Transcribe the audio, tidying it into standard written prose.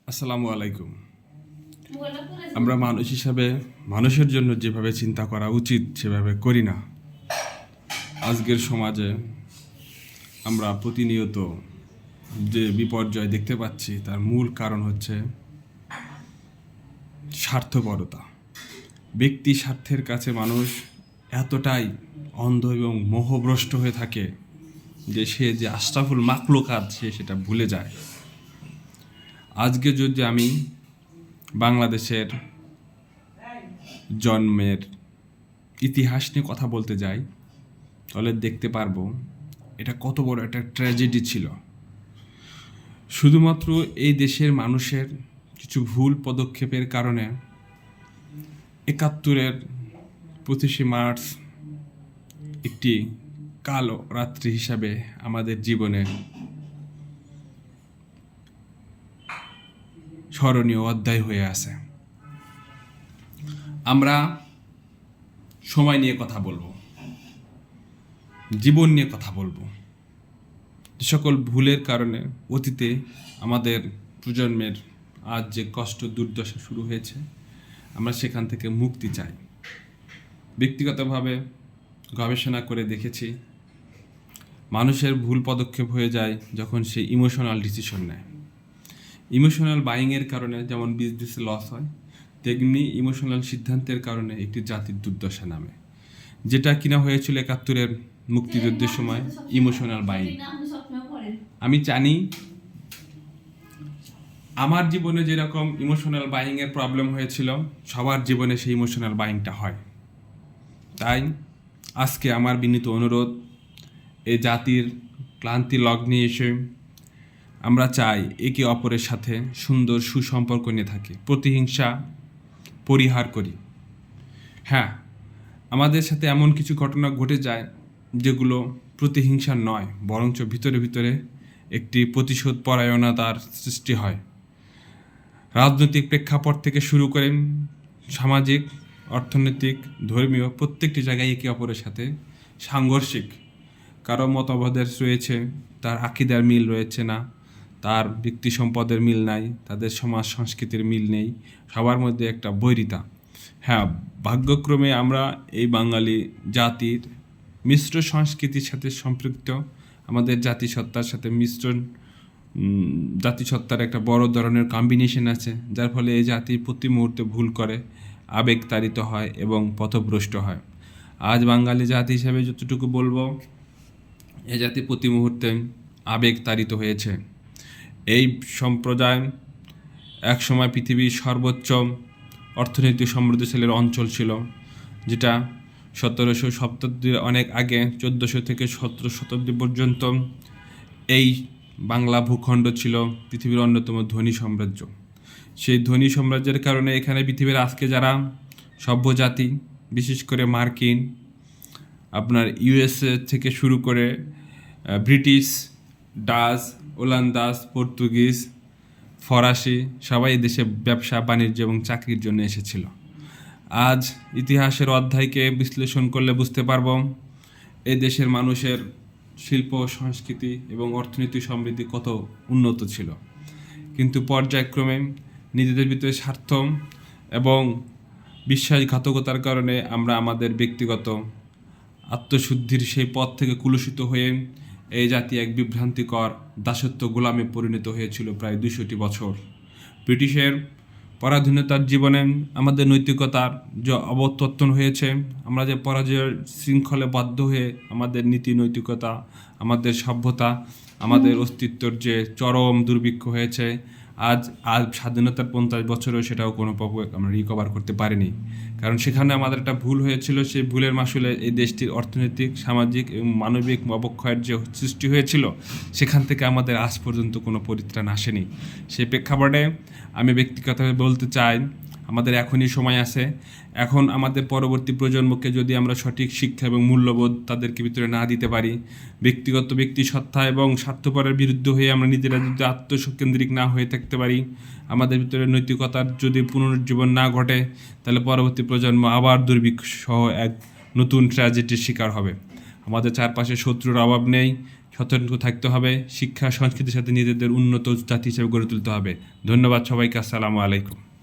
আসসালামু আলাইকুম। আমরা মানুষ হিসাবে মানুষের জন্য যেভাবে চিন্তা করা উচিত সেভাবে করি না। আজকের সমাজে আমরা প্রতিনিয়ত যে বিপর্যয় দেখতে পাচ্ছি তার মূল কারণ হচ্ছে স্বার্থপরতা। ব্যক্তি স্বার্থের কাছে মানুষ এতটাই অন্ধ এবং মোহভ্রষ্ট হয়ে থাকে যে সে যে আশরাফুল মাখলুকাত সে সেটা ভুলে যায়। আজকে যদি আমি বাংলাদেশের জন্মের ইতিহাস নিয়ে কথা বলতে যাই তাহলে দেখতে পারবো এটা কত বড় একটা ট্র্যাজেডি ছিল। শুধুমাত্র এই দেশের মানুষের কিছু ভুল পদক্ষেপের কারণে ৭১-এর ২৫শে মার্চ একটি কালো রাত্রি হিসাবে আমাদের জীবনে স্মরণীয় অধ্যায় হয়ে আছে। আমরা সময় নিয়ে কথা বলবো, জীবন নিয়ে কথা বলবো। যে সকল ভুলের কারণে অতীতে আমাদের প্রজন্মের আজ যে কষ্ট দুর্দশা শুরু হয়েছে আমরা সেখান থেকে মুক্তি চাই। ব্যক্তিগতভাবে গবেষণা করে দেখেছি মানুষের ভুল পদক্ষেপ হয়ে যায় যখন সে ইমোশনাল ডিসিশন নেয়। ইমোশনাল বাইংয়ের কারণে যেমন বিজনেসে লস হয়, তেমনি ইমোশনাল সিদ্ধান্তের কারণে একটি জাতির দুর্দশা নামে, যেটা কিনা হয়েছিল ৭১-এর মুক্তিযুদ্ধের সময় ইমোশনাল বাইং। আমি জানি আমার জীবনে যেরকম ইমোশনাল বাইংয়ের প্রবলেম হয়েছিল সবার জীবনে সেই ইমোশনাল বাইংটা হয়। তাই আজকে আমার বিনীত অনুরোধ, এই জাতির ক্লান্তি লগ্নে এসে আমরা চাই একে অপরের সাথে সুন্দর সুসম্পর্ক নিয়ে থাকি, প্রতিহিংসা পরিহার করি। হ্যাঁ, আমাদের সাথে এমন কিছু ঘটনা ঘটে যায় যেগুলো প্রতিহিংসা নয়, বরঞ্চ ভিতরে ভিতরে একটি প্রতিশোধ পরায়ণতার সৃষ্টি হয়। রাজনৈতিক প্রেক্ষাপট থেকে শুরু করে সামাজিক, অর্থনৈতিক, ধর্মীয় প্রত্যেকটি জায়গায় একে অপরের সাথে সাংঘর্ষিক। কারো মতবাদের রয়েছে, তার আকিদার মিল রয়েছে না, তার ব্যক্তি সম্পদের মিল নাই, তাদের সমাজ সংস্কৃতির মিল নেই, সবার মধ্যে একটা বৈরিতা। হ্যাঁ, ভাগ্যক্রমে আমরা এই বাঙালি জাতির মিশ্র সংস্কৃতির সাথে সম্পৃক্ত, আমাদের জাতিসত্তার সাথে মিশ্রণ, জাতিসত্তার একটা বড় ধরনের কম্বিনেশন আছে, যার ফলে এই জাতি প্রতি মুহূর্তে ভুল করে, আবেগ তাড়িত হয় এবং পথভ্রষ্ট হয়। আজ বাঙালি জাতি হিসাবে যতটুকু বলবো, এ জাতি প্রতি মুহূর্তে আবেগ তাড়িত হয়েছে। এই সম্প্রদায় একসময় পৃথিবীর সর্বোচ্চ অর্থনৈতিক সমৃদ্ধশালী অঞ্চল ছিল, যেটা ১৭০০ শতাব্দীর অনেক আগে ১৪০০ থেকে ১৭ শতাব্দী পর্যন্ত এই বাংলা ভূখণ্ড ছিল পৃথিবীর অন্যতম ধনী সাম্রাজ্য। সেই ধনী সাম্রাজ্যের কারণে এখানে পৃথিবীর আজকে যারা সভ্য জাতি, বিশেষ করে মার্কিন, আপনার ইউএসএ থেকে শুরু করে ব্রিটিশ, ডাচ, ওলান্দাজ, পর্তুগিজ, ফরাসি সবাই দেশে ব্যবসা বাণিজ্য এবং চাকরির জন্য এসেছিল। আজ ইতিহাসের অধ্যায়কে বিশ্লেষণ করলে বুঝতে পারব এই দেশের মানুষের শিল্প, সংস্কৃতি এবং অর্থনৈতিক সমৃদ্ধি কত উন্নত ছিল। কিন্তু পর্যায়ক্রমে নিজেদের ভিতরে স্বার্থ এবং বিশ্বাসঘাতকতার কারণে আমরা আমাদের ব্যক্তিগত আত্মশুদ্ধির সেই পথ থেকে কুলুষিত হয়ে এই জাতি এক বিভ্রান্তিকর দাসত্ব গোলামে পরিণত হয়েছিল প্রায় ২০০টি বছর। ব্রিটিশের পরাধীনতার জীবনে আমাদের নৈতিকতার যে অবতত্তন হয়েছে, আমরা যে পরাজয়ের শৃঙ্খলে বাধ্য হয়ে আমাদের নীতি নৈতিকতা, আমাদের সভ্যতা, আমাদের অস্তিত্বর যে চরম দুর্ভিক্ষ হয়েছে, আজ স্বাধীনতার ৫০ বছরেও সেটাও কোনোভাবে আমরা রিকভার করতে পারিনি। কারণ সেখানে আমাদের একটা ভুল হয়েছিল, সেই ভুলের মাসুলে এই দেশটির অর্থনৈতিক, সামাজিক এবং মানবিক অবক্ষয়ের যে সৃষ্টি হয়েছিল, সেখান থেকে আমাদের আজ পর্যন্ত কোনো পরিত্রাণ আসেনি। সেই প্রেক্ষাপটে আমি ব্যক্তিগতভাবে বলতে চাই, আমাদের এখনই সময় আছে। এখন আমাদের পরবর্তী প্রজন্মকে যদি আমরা সঠিক শিক্ষা এবং মূল্যবোধ তাদেরকে ভিতরে না দিতে পারি, ব্যক্তিগত ব্যক্তিসত্তা এবং স্বার্থপরের বিরুদ্ধে হয়ে আমরা নিজেরা যদি আত্মকেন্দ্রিক না হয়ে থাকতে পারি, আমাদের ভিতরে নৈতিকতার যদি পুনরুজ্জীবন না ঘটে, তাহলে পরবর্তী প্রজন্ম আবার দুর্ভিক্ষ সহ এক নতুন ট্র্যাজেডির শিকার হবে। আমাদের চারপাশে শত্রুর অভাব নেই, সতর্ক থাকতে হবে, শিক্ষা সংস্কৃতির সাথে নিজেদের উন্নত জাতি হিসেবে গড়ে তুলতে হবে। ধন্যবাদ সবাইকে, আসসালামু আলাইকুম।